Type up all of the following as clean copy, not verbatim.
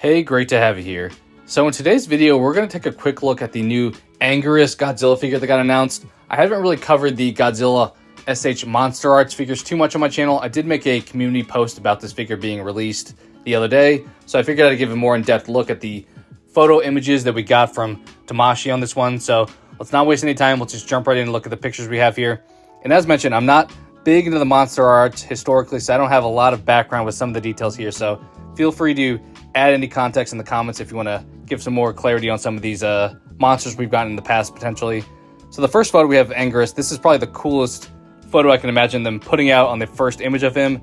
Hey, great to have you here. So in today's video, we're going to take a quick look at the new Anguirus Godzilla figure that got announced. I haven't really covered the Godzilla SH MonsterArts figures too much on my channel. I did make a community post about this figure being released the other day, so I figured I'd give a more in-depth look at the photo images that we got from Tamashi on this one. So let's not waste any time. Let's just jump right in and look at the pictures we have here. And as mentioned, I'm not big into the MonsterArts historically, so I don't have a lot of background with some of the details here. So feel free to add any context in the comments if you want to give some more clarity on some of these monsters we've gotten in the past potentially. So the first photo we have of Anguirus. This is probably the coolest photo I can imagine them putting out on the first image of him.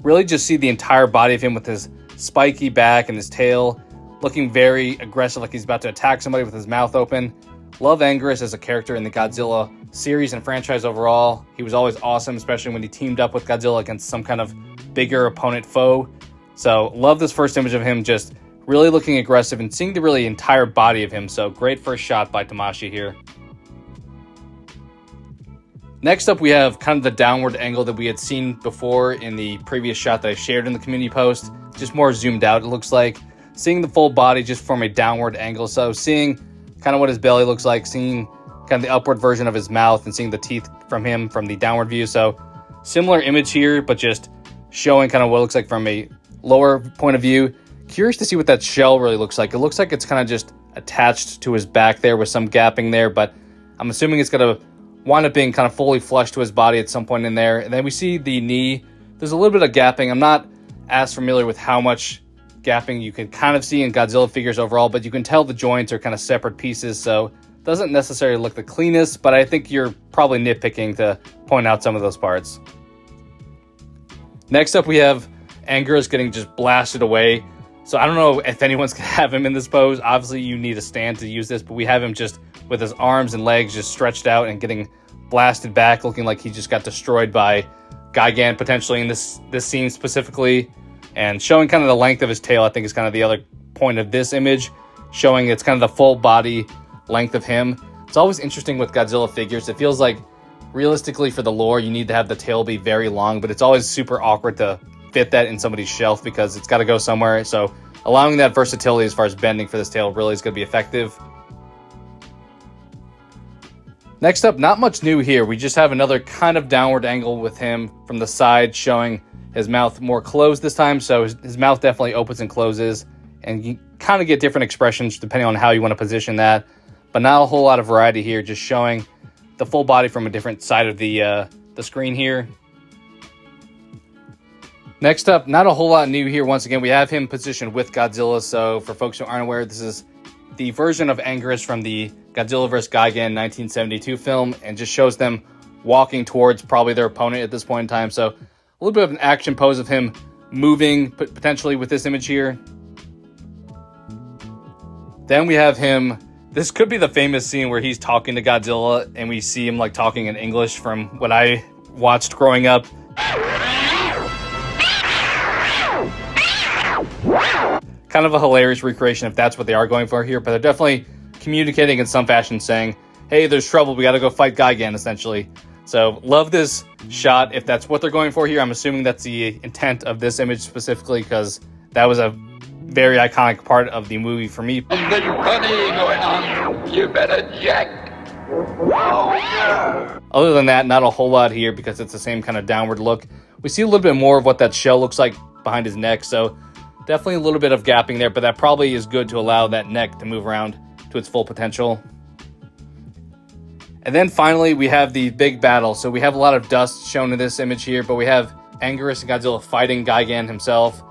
Really just see the entire body of him with his spiky back and his tail, looking very aggressive, like he's about to attack somebody with his mouth open. Love Anguirus as a character in the Godzilla series and franchise overall. He was always awesome, especially when he teamed up with Godzilla against some kind of bigger opponent foe. So love this first image of him just really looking aggressive and seeing the really entire body of him. So great first shot by Tamashi here. Next up, we have kind of the downward angle that we had seen before in the previous shot that I shared in the community post. Just more zoomed out, it looks like. Seeing the full body just from a downward angle. So seeing kind of what his belly looks like, seeing kind of the upward version of his mouth and seeing the teeth from him from the downward view. So similar image here, but just showing kind of what it looks like from a lower point of view. Curious to see what that shell really looks like. It looks like it's kind of just attached to his back there with some gapping there, but I'm assuming it's going to wind up being kind of fully flush to his body at some point in there. And then we see the knee. There's a little bit of gapping. I'm not as familiar with how much gapping you can kind of see in Godzilla figures overall, but you can tell the joints are kind of separate pieces, so it doesn't necessarily look the cleanest, but I think you're probably nitpicking to point out some of those parts. Next up, we have Anguirus getting just blasted away. So I don't know if anyone's gonna have him in this pose. Obviously you need a stand to use this, but we have him just with his arms and legs just stretched out and getting blasted back, looking like he just got destroyed by Gigan potentially in this scene specifically. And showing kind of the length of his tail, I think is kind of the other point of this image, showing it's kind of the full body length of him. It's always interesting with Godzilla figures. It feels like realistically for the lore, you need to have the tail be very long, but it's always super awkward to fit that in somebody's shelf because it's got to go somewhere. So allowing that versatility as far as bending for this tail really is going to be effective. Next up, not much new here. We just have another kind of downward angle with him from the side, showing his mouth more closed this time. So his mouth definitely opens and closes, and you kind of get different expressions depending on how you want to position that, but not a whole lot of variety here, just showing the full body from a different side of the screen here. Next up, not a whole lot new here. Once again, we have him positioned with Godzilla. So for folks who aren't aware, this is the version of Anguirus from the Godzilla vs. Gigan 1972 film, and just shows them walking towards probably their opponent at this point in time. So a little bit of an action pose of him moving potentially with this image here. Then we have him. This could be the famous scene where he's talking to Godzilla and we see him like talking in English from what I watched growing up. Kind of a hilarious recreation if that's what they are going for here, but they're definitely communicating in some fashion, saying, hey, there's trouble, we got to go fight Gigan, essentially. So love this shot if that's what they're going for here. I'm assuming that's the intent of this image specifically, because that was a very iconic part of the movie for me. Something funny going on. You better check. Oh, yeah. Other than that, not a whole lot here because it's the same kind of downward look. We see a little bit more of what that shell looks like behind his neck, so definitely a little bit of gapping there, but that probably is good to allow that neck to move around to its full potential. And then finally, we have the big battle. So we have a lot of dust shown in this image here, but we have Anguirus and Godzilla fighting Gigan himself.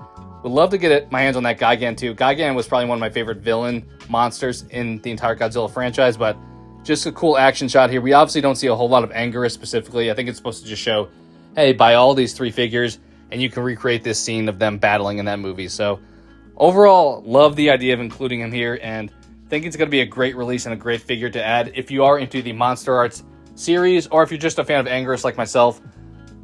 Would love to get my hands on that Gigan too. Gigan was probably one of my favorite villain monsters in the entire Godzilla franchise, but just a cool action shot here. We obviously don't see a whole lot of Anguirus specifically. I think it's supposed to just show, hey, buy all these three figures, and you can recreate this scene of them battling in that movie. So overall, love the idea of including him here, and think it's going to be a great release and a great figure to add if you are into the MonsterArts series, or if you're just a fan of Anguirus like myself.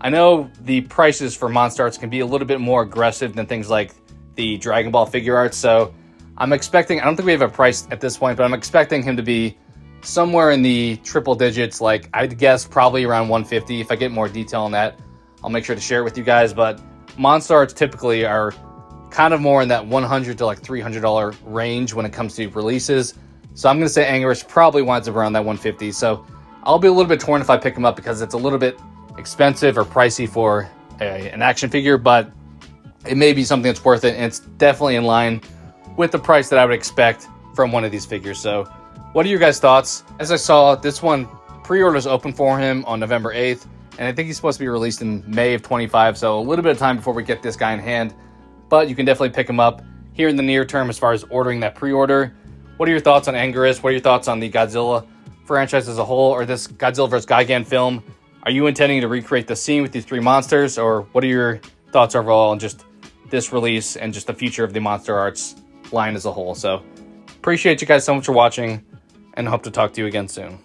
I know the prices for MonsterArts can be a little bit more aggressive than things like the Dragon Ball figure arts, so I'm expecting, I don't think we have a price at this point, but I'm expecting him to be somewhere in the triple digits, like I'd guess probably around 150. If I get more detail on that, I'll make sure to share it with you guys. But MonsterArts typically are kind of more in that $100 to like $300 range when it comes to releases. So I'm going to say Anguirus probably winds up around that $150. So I'll be a little bit torn if I pick him up because it's a little bit expensive or pricey for an action figure, but it may be something that's worth it, and it's definitely in line with the price that I would expect from one of these figures. So what are your guys' thoughts? As I saw, this one pre-orders open for him on November 8th, and I think he's supposed to be released in May of 25, so a little bit of time before we get this guy in hand, but you can definitely pick him up here in the near term as far as ordering that pre-order. What are your thoughts on Anguirus? What are your thoughts on the Godzilla franchise as a whole, or this Godzilla vs. Gigan film? Are you intending to recreate the scene with these three monsters, or what are your thoughts overall on just this release and just the future of the MonsterArts line as a whole? So appreciate you guys so much for watching, and hope to talk to you again soon.